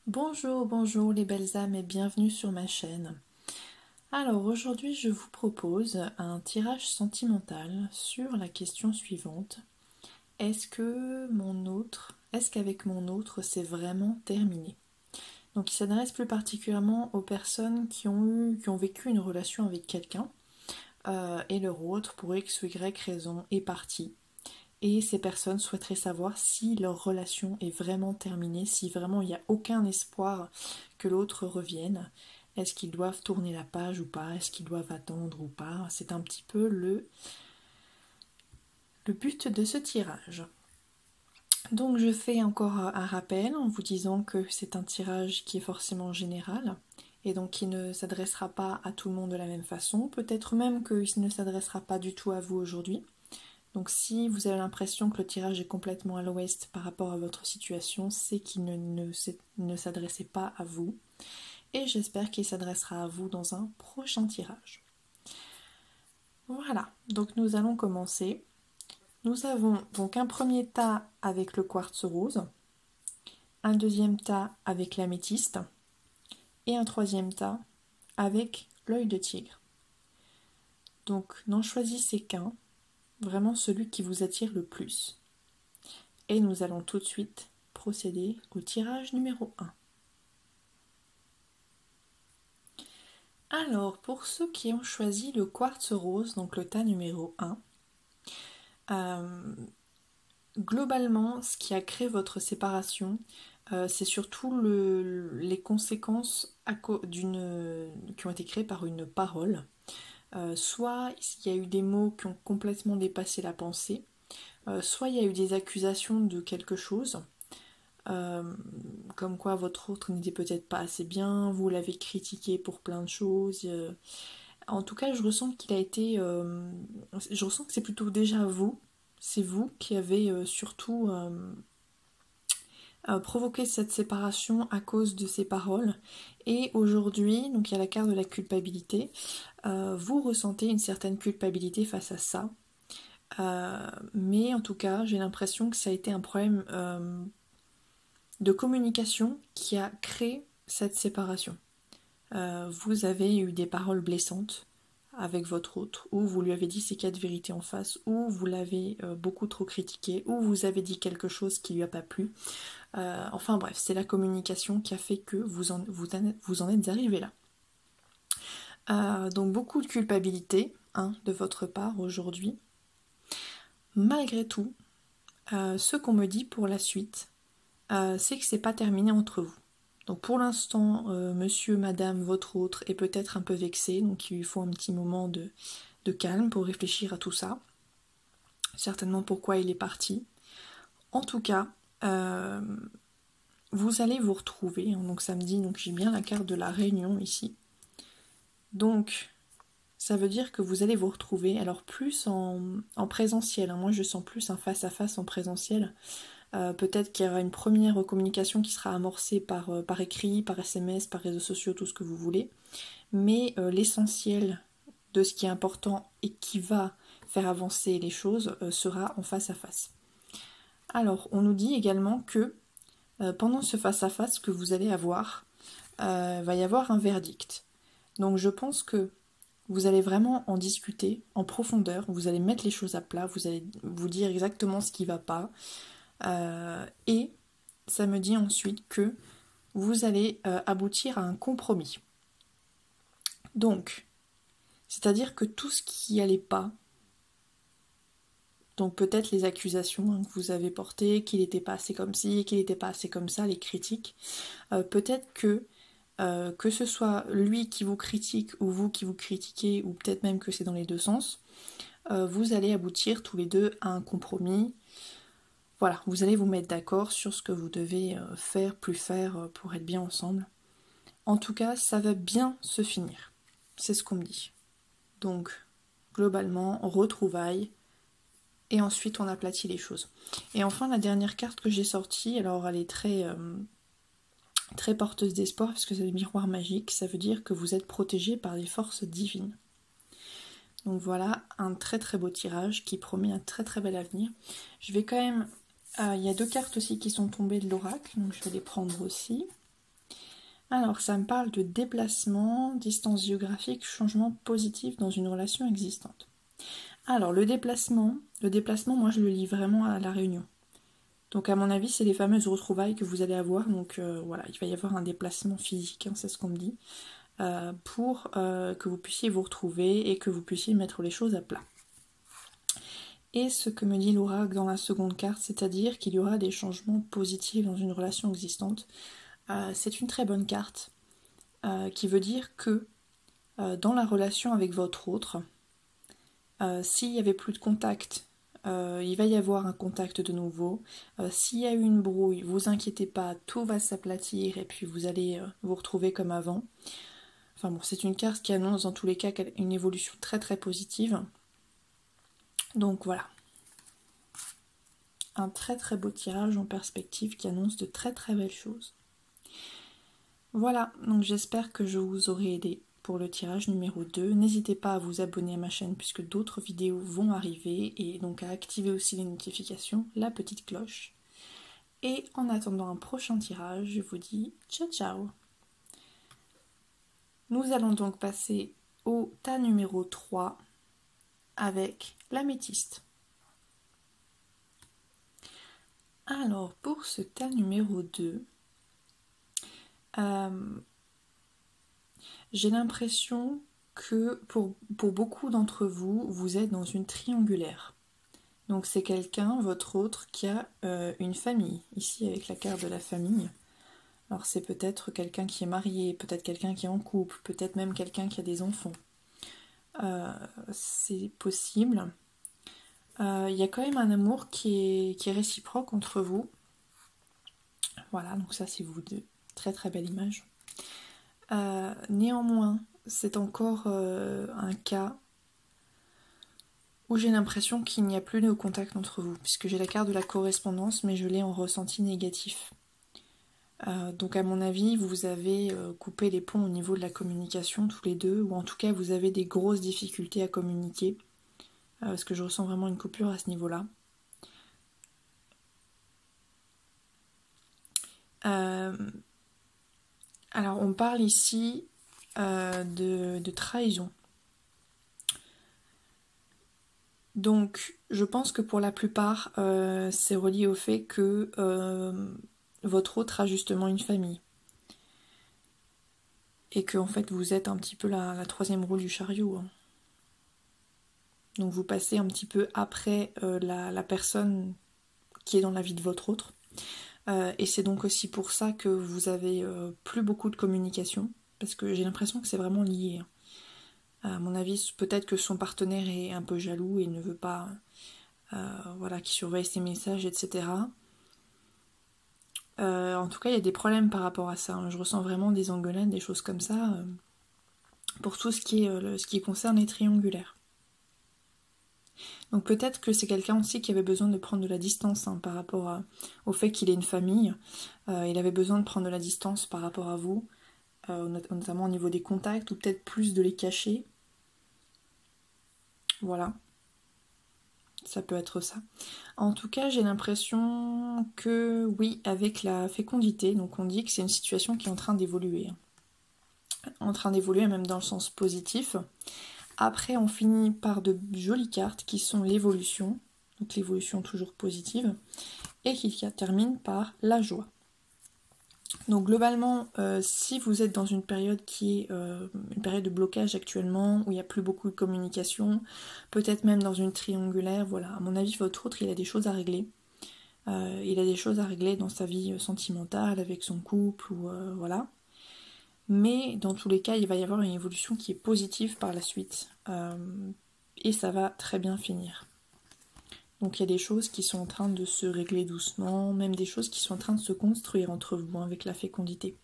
Bonjour, bonjour les belles âmes et bienvenue sur ma chaîne. Alors aujourd'hui je vous propose un tirage sentimental sur la question suivante. Est-ce qu'avec mon autre c'est vraiment terminé? Donc il s'adresse plus particulièrement aux personnes qui ont vécu une relation avec quelqu'un et leur autre pour X ou Y raison est parti. Et ces personnes souhaiteraient savoir si leur relation est vraiment terminée, si vraiment il n'y a aucun espoir que l'autre revienne. Est-ce qu'ils doivent tourner la page ou pas? Est-ce qu'ils doivent attendre ou pas? C'est un petit peu le but de ce tirage. Donc je fais encore un rappel en vous disant que c'est un tirage qui est forcément général et donc qui ne s'adressera pas à tout le monde de la même façon. Peut-être même qu'il ne s'adressera pas du tout à vous aujourd'hui. Donc si vous avez l'impression que le tirage est complètement à l'ouest par rapport à votre situation, c'est qu'il ne s'adressait pas à vous. Et j'espère qu'il s'adressera à vous dans un prochain tirage. Voilà, donc nous allons commencer. Nous avons donc un premier tas avec le quartz rose, un deuxième tas avec l'améthyste et un troisième tas avec l'œil de tigre. Donc n'en choisissez qu'un, vraiment celui qui vous attire le plus. Et nous allons tout de suite procéder au tirage numéro 1. Alors, pour ceux qui ont choisi le quartz rose, donc le tas numéro 1, globalement, ce qui a créé votre séparation, c'est surtout les conséquences qui ont été créées par une parole. Soit il y a eu des mots qui ont complètement dépassé la pensée, soit il y a eu des accusations de quelque chose, comme quoi votre autre n'était peut-être pas assez bien, vous l'avez critiqué pour plein de choses. En tout cas, je ressens qu'il a été. Je ressens que c'est plutôt déjà vous. C'est vous qui avez surtout provoqué cette séparation à cause de ces paroles. Et aujourd'hui, donc il y a la carte de la culpabilité. Vous ressentez une certaine culpabilité face à ça. Mais en tout cas, j'ai l'impression que ça a été un problème de communication qui a créé cette séparation. Vous avez eu des paroles blessantes avec votre autre, ou vous lui avez dit ces quatre vérités en face, ou vous l'avez beaucoup trop critiqué, ou vous avez dit quelque chose qui lui a pas plu. Enfin bref, c'est la communication qui a fait que vous en êtes arrivé là. Donc beaucoup de culpabilité de votre part aujourd'hui. Malgré tout, ce qu'on me dit pour la suite, c'est que c'est pas terminé entre vous. Donc pour l'instant, monsieur, madame, votre autre est peut-être un peu vexé, donc il lui faut un petit moment de calme pour réfléchir à tout ça. Certainement pourquoi il est parti. En tout cas, vous allez vous retrouver. Donc samedi, donc j'ai bien la carte de la réunion ici. Donc ça veut dire que vous allez vous retrouver, alors plus en présentiel. Moi je sens plus un face-à-face en présentiel. Peut-être qu'il y aura une première communication qui sera amorcée par écrit, par SMS, par réseaux sociaux, tout ce que vous voulez. Mais l'essentiel de ce qui est important et qui va faire avancer les choses sera en face à face. Alors, on nous dit également que pendant ce face à face que vous allez avoir, va y avoir un verdict. Donc je pense que vous allez vraiment en discuter en profondeur, vous allez mettre les choses à plat, vous allez vous dire exactement ce qui ne va pas. Et ça me dit ensuite que vous allez aboutir à un compromis. Donc, c'est-à-dire que tout ce qui n'allait pas, donc peut-être les accusations que vous avez portées, qu'il n'était pas assez comme ci, qu'il n'était pas assez comme ça, les critiques, peut-être que ce soit lui qui vous critique ou vous qui vous critiquez, ou peut-être même que c'est dans les deux sens, vous allez aboutir tous les deux à un compromis. Voilà, vous allez vous mettre d'accord sur ce que vous devez faire, plus faire pour être bien ensemble. En tout cas, ça va bien se finir. C'est ce qu'on me dit. Donc, globalement, retrouvailles, et ensuite on aplatit les choses. Et enfin, la dernière carte que j'ai sortie, alors elle est très porteuse d'espoir, parce que c'est le miroir magique, ça veut dire que vous êtes protégé par les forces divines. Donc voilà, un très très beau tirage qui promet un très très bel avenir. Je vais quand même... il y a deux cartes aussi qui sont tombées de l'oracle, donc je vais les prendre aussi. Alors, ça me parle de déplacement, distance géographique, changement positif dans une relation existante. Alors, le déplacement, moi je le lis vraiment à la Réunion. Donc à mon avis, c'est les fameuses retrouvailles que vous allez avoir. Donc voilà, il va y avoir un déplacement physique, hein, c'est ce qu'on me dit, pour que vous puissiez vous retrouver et que vous puissiez mettre les choses à plat. Et ce que me dit l'oracle dans la seconde carte, c'est-à-dire qu'il y aura des changements positifs dans une relation existante. C'est une très bonne carte qui veut dire que dans la relation avec votre autre, s'il n'y avait plus de contact, il va y avoir un contact de nouveau. S'il y a eu une brouille, vous inquiétez pas, tout va s'aplatir et puis vous allez vous retrouver comme avant. Enfin bon, c'est une carte qui annonce dans tous les cas une évolution très très positive. Donc voilà. Un très très beau tirage en perspective qui annonce de très très belles choses. Voilà, donc j'espère que je vous aurai aidé pour le tirage numéro 2. N'hésitez pas à vous abonner à ma chaîne puisque d'autres vidéos vont arriver et donc à activer aussi les notifications, la petite cloche. Et en attendant un prochain tirage, je vous dis ciao ciao. Nous allons donc passer au tas numéro 3 avec l'améthyste. Alors pour ce tas numéro 2, j'ai l'impression que pour beaucoup d'entre vous, vous êtes dans une triangulaire. Donc c'est quelqu'un, votre autre, qui a une famille. Ici avec la carte de la famille. Alors c'est peut-être quelqu'un qui est marié, peut-être quelqu'un qui est en couple, peut-être même quelqu'un qui a des enfants. C'est possible. Il y a quand même un amour qui est réciproque entre vous. Voilà, donc ça c'est vous deux. Très très belle image. Néanmoins, c'est encore un cas où j'ai l'impression qu'il n'y a plus de contact entre vous, puisque j'ai la carte de la correspondance, mais je l'ai en ressenti négatif. Donc à mon avis, vous avez coupé les ponts au niveau de la communication tous les deux, ou en tout cas vous avez des grosses difficultés à communiquer, parce que je ressens vraiment une coupure à ce niveau-là. Alors on parle ici de trahison. Donc je pense que pour la plupart, c'est relié au fait que votre autre a justement une famille. Et que en fait vous êtes un petit peu la troisième roue du chariot. Hein. Donc vous passez un petit peu après la personne qui est dans la vie de votre autre. Et c'est donc aussi pour ça que vous avez plus beaucoup de communication. Parce que j'ai l'impression que c'est vraiment lié. Hein. À mon avis, peut-être que son partenaire est un peu jaloux et ne veut pas voilà, qu'il surveille ses messages, etc. En tout cas, il y a des problèmes par rapport à ça. Hein. Je ressens vraiment des engueulades, des choses comme ça, pour tout ce qui concerne les triangulaires. Donc peut-être que c'est quelqu'un aussi qui avait besoin de prendre de la distance hein, par rapport au fait qu'il ait une famille. Il avait besoin de prendre de la distance par rapport à vous, notamment au niveau des contacts, ou peut-être plus de les cacher. Voilà. Ça peut être ça. En tout cas, j'ai l'impression que oui, avec la fécondité, donc on dit que c'est une situation qui est en train d'évoluer. En train d'évoluer même dans le sens positif. Après, on finit par de jolies cartes qui sont l'évolution, donc l'évolution toujours positive, et qui termine par la joie. Donc globalement, si vous êtes dans une période qui est une période de blocage actuellement, où il n'y a plus beaucoup de communication, peut-être même dans une triangulaire, voilà, à mon avis, votre autre, il a des choses à régler. Il a des choses à régler dans sa vie sentimentale, avec son couple, ou voilà. Mais dans tous les cas, il va y avoir une évolution qui est positive par la suite. Et ça va très bien finir. Donc il y a des choses qui sont en train de se régler doucement, même des choses qui sont en train de se construire entre vous hein, avec la fécondité.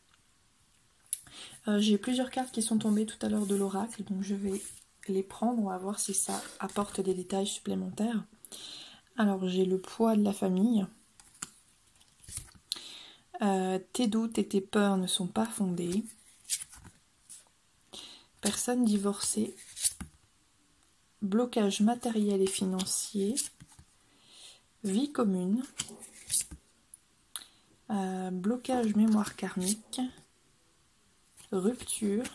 J'ai plusieurs cartes qui sont tombées tout à l'heure de l'oracle, donc je vais les prendre, on va voir si ça apporte des détails supplémentaires. Alors j'ai le poids de la famille. Tes doutes et tes peurs ne sont pas fondés. Personne divorcée. Blocage matériel et financier. Vie commune. Blocage mémoire karmique. rupture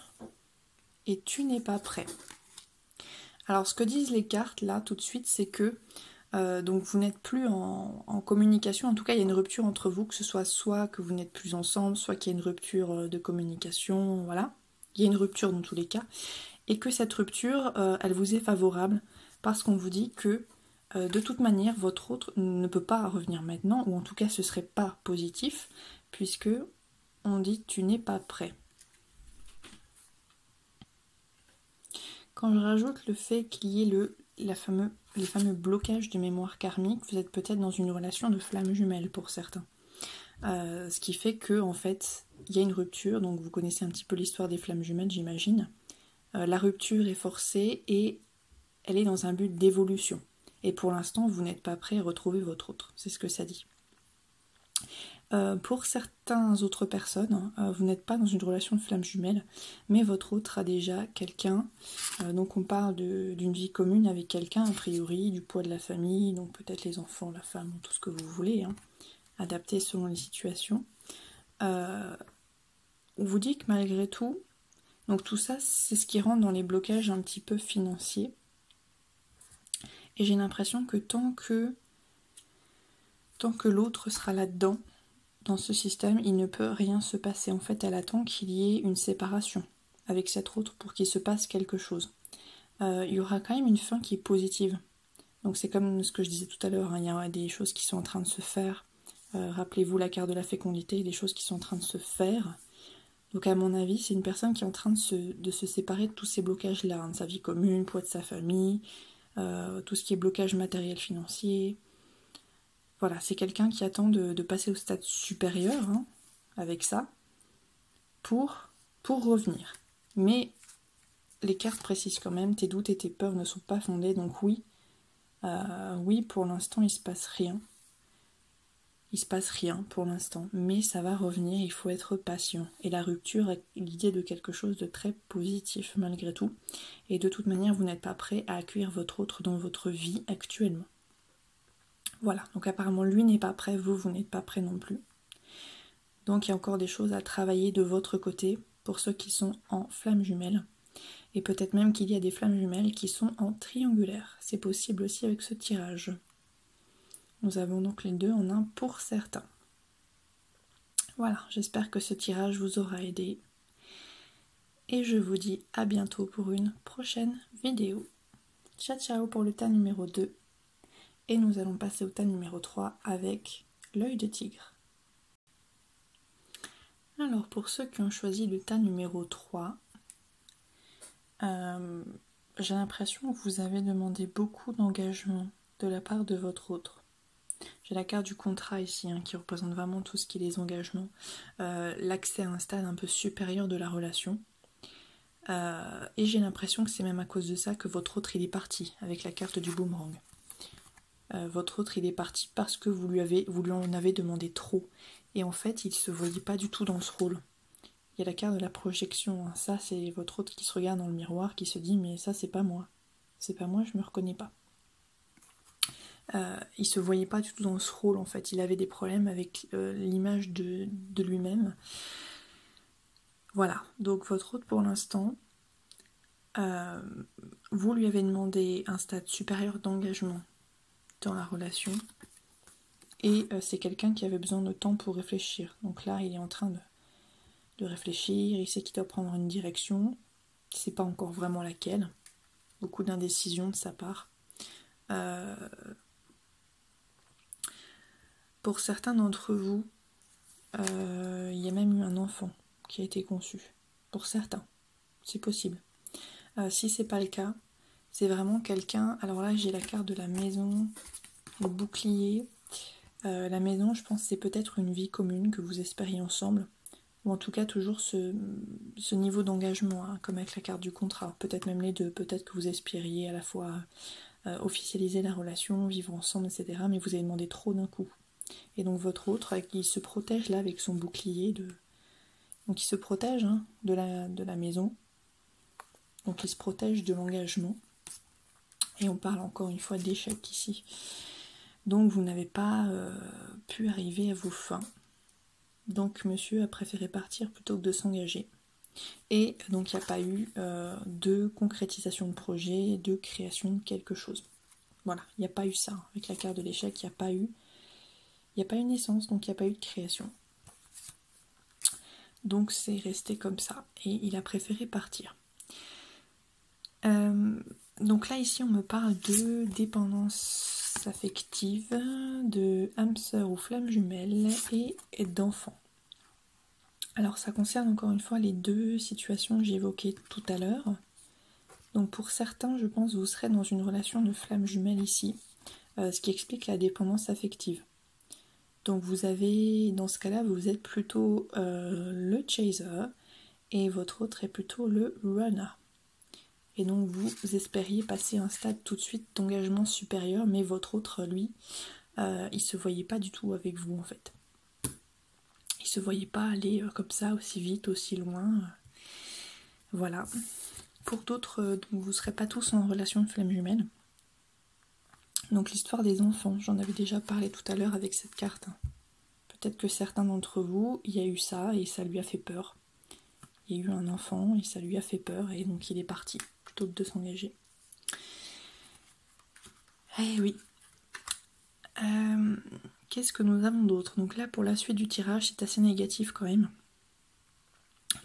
et tu n'es pas prêt. Alors ce que disent les cartes là tout de suite, c'est que donc vous n'êtes plus en communication, en tout cas il y a une rupture entre vous, que ce soit que vous n'êtes plus ensemble, soit qu'il y a une rupture de communication, voilà. Il y a une rupture dans tous les cas, et que cette rupture, elle vous est favorable, parce qu'on vous dit que de toute manière, votre autre ne peut pas revenir maintenant, ou en tout cas ce serait pas positif, puisque on dit tu n'es pas prêt. Quand je rajoute le fait qu'il y ait les fameux blocages de mémoire karmique, vous êtes peut-être dans une relation de flamme jumelle pour certains. Ce qui fait que en fait, il y a une rupture, donc vous connaissez un petit peu l'histoire des flammes jumelles, j'imagine. La rupture est forcée et elle est dans un but d'évolution. Et pour l'instant, vous n'êtes pas prêt à retrouver votre autre, c'est ce que ça dit. Pour certaines autres personnes, vous n'êtes pas dans une relation de flamme jumelle, mais votre autre a déjà quelqu'un. Donc on parle d'une vie commune avec quelqu'un, a priori, du poids de la famille, donc peut-être les enfants, la femme, tout ce que vous voulez, hein, adapté selon les situations. On vous dit que malgré tout, donc tout ça, c'est ce qui rentre dans les blocages un petit peu financiers. Et j'ai l'impression que tant que l'autre sera là-dedans, dans ce système, il ne peut rien se passer. En fait, elle attend qu'il y ait une séparation avec cette autre pour qu'il se passe quelque chose. Il y aura quand même une fin qui est positive. Donc c'est comme ce que je disais tout à l'heure, hein, il y a des choses qui sont en train de se faire. Rappelez-vous la carte de la fécondité, des choses qui sont en train de se faire. Donc à mon avis, c'est une personne qui est en train de se séparer de tous ces blocages-là, hein, de sa vie commune, poids de sa famille, tout ce qui est blocage matériel financier. Voilà, c'est quelqu'un qui attend de passer au stade supérieur, hein, avec ça, pour revenir. Mais les cartes précisent quand même, tes doutes et tes peurs ne sont pas fondés, donc oui, pour l'instant il se passe rien. Il se passe rien pour l'instant, mais ça va revenir, il faut être patient. Et la rupture est l'idée de quelque chose de très positif malgré tout. Et de toute manière, vous n'êtes pas prêt à accueillir votre autre dans votre vie actuellement. Voilà, donc apparemment lui n'est pas prêt, vous n'êtes pas prêt non plus. Donc il y a encore des choses à travailler de votre côté pour ceux qui sont en flamme jumelle. Et peut-être même qu'il y a des flammes jumelles qui sont en triangulaire. C'est possible aussi avec ce tirage. Nous avons donc les deux en un pour certains. Voilà, j'espère que ce tirage vous aura aidé. Et je vous dis à bientôt pour une prochaine vidéo. Ciao ciao pour le tas numéro 2. Et nous allons passer au tas numéro 3 avec l'œil de tigre. Alors pour ceux qui ont choisi le tas numéro 3, j'ai l'impression que vous avez demandé beaucoup d'engagement de la part de votre autre. J'ai la carte du contrat ici, hein, qui représente vraiment tout ce qui est les engagements, l'accès à un stade un peu supérieur de la relation. Et j'ai l'impression que c'est même à cause de ça que votre autre il est parti, avec la carte du boomerang. Votre autre il est parti parce que vous lui en avez demandé trop. Et en fait, il ne se voyait pas du tout dans ce rôle. Il y a la carte de la projection, hein. Ça c'est votre autre qui se regarde dans le miroir, qui se dit mais ça c'est pas moi. C'est pas moi, je me reconnais pas. Il se voyait pas du tout dans ce rôle en fait. Il avait des problèmes avec l'image de lui-même. Voilà, donc votre autre pour l'instant, vous lui avez demandé un stade supérieur d'engagement dans la relation. Et c'est quelqu'un qui avait besoin de temps pour réfléchir. Donc là, il est en train de réfléchir, il sait qu'il doit prendre une direction. Il ne sait pas encore vraiment laquelle. Beaucoup d'indécision de sa part. Pour certains d'entre vous, il y a même eu un enfant qui a été conçu. Pour certains, c'est possible. Si c'est pas le cas, c'est vraiment quelqu'un... Alors là, j'ai la carte de la maison, le bouclier. La maison, je pense, c'est peut-être une vie commune que vous espériez ensemble. Ou en tout cas, toujours ce niveau d'engagement, hein, comme avec la carte du contrat. Peut-être même les deux. Peut-être que vous espériez à la fois officialiser la relation, vivre ensemble, etc. Mais vous avez demandé trop d'un coup. Et donc votre autre, il se protège là avec son bouclier. Donc il se protège, hein, de la maison. Donc il se protège de l'engagement. Et on parle encore une fois d'échec ici. Donc vous n'avez pas pu arriver à vos fins. Donc monsieur a préféré partir plutôt que de s'engager. Et donc il n'y a pas eu de concrétisation de projet, de création de quelque chose. Voilà, il n'y a pas eu ça. Avec la carte de l'échec, il n'y a pas eu naissance, donc il n'y a pas eu de création. Donc c'est resté comme ça. Et il a préféré partir. Donc là, ici, on me parle de dépendance affective, de âme sœur ou flamme jumelle et d'enfant. Alors ça concerne encore une fois les deux situations que j'ai évoquées tout à l'heure. Donc pour certains, je pense, vous serez dans une relation de flamme jumelle ici, ce qui explique la dépendance affective. Donc vous avez, dans ce cas-là, vous êtes plutôt le chaser et votre autre est plutôt le runner. Et donc vous espériez passer un stade tout de suite d'engagement supérieur, mais votre autre, lui, il se voyait pas du tout avec vous en fait. Il se voyait pas aller comme ça aussi vite, aussi loin. Voilà. Pour d'autres, donc vous ne serez pas tous en relation de flamme jumelle. Donc l'histoire des enfants, j'en avais déjà parlé tout à l'heure avec cette carte. Peut-être que certains d'entre vous, il y a eu ça et ça lui a fait peur. Il y a eu un enfant et ça lui a fait peur et donc il est parti plutôt que de s'engager. Eh oui. Qu'est-ce que nous avons d'autre? Donc là, pour la suite du tirage, c'est assez négatif quand même.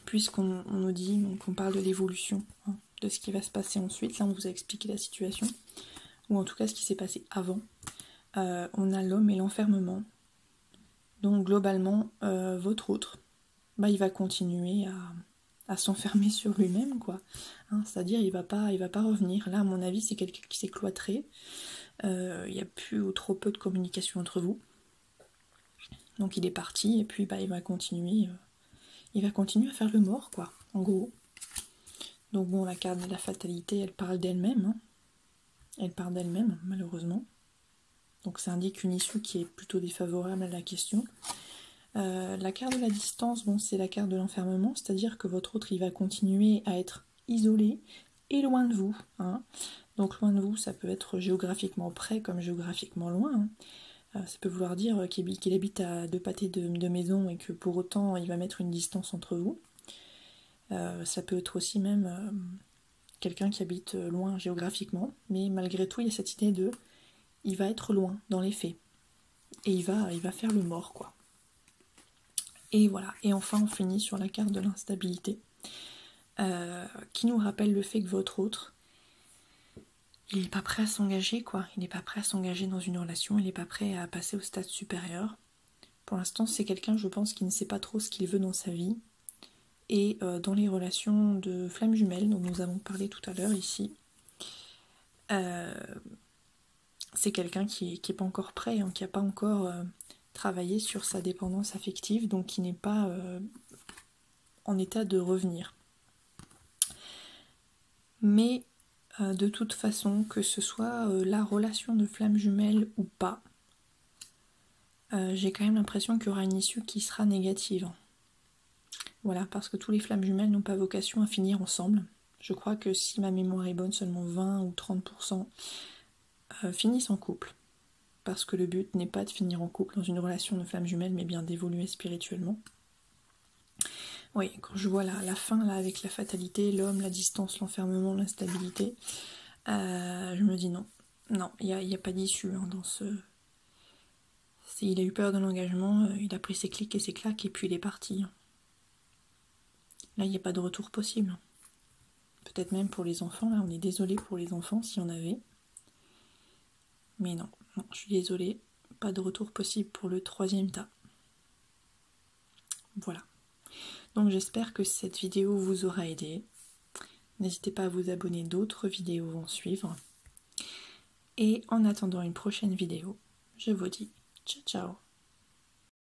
Puisqu'on nous dit, qu'on parle de l'évolution, hein, de ce qui va se passer ensuite. Là, on vous a expliqué la situation. Ou en tout cas, ce qui s'est passé avant. On a l'homme et l'enfermement. Donc globalement, votre autre, il va continuer à s'enfermer sur lui-même, quoi. Hein, c'est-à-dire, il va pas revenir. Là, à mon avis, c'est quelqu'un qui s'est cloîtré. Il n'y a plus ou trop peu de communication entre vous. Donc il est parti et puis il va continuer. Il va continuer à faire le mort, quoi, en gros. Donc bon, la carte de la fatalité, elle parle d'elle-même. Hein. Elle parle d'elle-même, malheureusement. Donc ça indique une issue qui est plutôt défavorable à la question. La carte de la distance, bon, c'est la carte de l'enfermement, c'est-à-dire que votre autre, il va continuer à être isolé et loin de vous. Hein. Donc loin de vous, ça peut être géographiquement près comme géographiquement loin. Hein. Ça peut vouloir dire qu'il habite à 2 pâtés de maison et que pour autant, il va mettre une distance entre vous. Ça peut être aussi même quelqu'un qui habite loin géographiquement, mais malgré tout, il y a cette idée de... il va être loin dans les faits. Et il va faire le mort, quoi. Et voilà. Et enfin, on finit sur la carte de l'instabilité, qui nous rappelle le fait que votre autre, il n'est pas prêt à s'engager, quoi. Il n'est pas prêt à s'engager dans une relation, il n'est pas prêt à passer au stade supérieur. Pour l'instant, c'est quelqu'un, je pense, qui ne sait pas trop ce qu'il veut dans sa vie. Et dans les relations de flamme jumelle, dont nous avons parlé tout à l'heure ici, c'est quelqu'un qui est pas encore prêt, hein, qui n'a pas encore travaillé sur sa dépendance affective, donc qui n'est pas en état de revenir. Mais de toute façon, que ce soit la relation de flamme jumelle ou pas, j'ai quand même l'impression qu'il y aura une issue qui sera négative. Voilà, parce que tous les flammes jumelles n'ont pas vocation à finir ensemble. Je crois que si ma mémoire est bonne, seulement 20 ou 30% finissent en couple. Parce que le but n'est pas de finir en couple dans une relation de flamme jumelle, mais bien d'évoluer spirituellement. Oui, quand je vois la fin là avec la fatalité, l'homme, la distance, l'enfermement, l'instabilité, je me dis non. Non, il n'y a pas d'issue hein, dans ce... Il a eu peur de l'engagement, il a pris ses clics et ses claques et puis il est parti. Là, il n'y a pas de retour possible. Peut-être même pour les enfants, là, on est désolé pour les enfants s'il y en avait. Mais non, je suis désolée, pas de retour possible pour le 3e tas. Voilà. Donc j'espère que cette vidéo vous aura aidé. N'hésitez pas à vous abonner, d'autres vidéos vont suivre. Et en attendant une prochaine vidéo, je vous dis ciao ciao.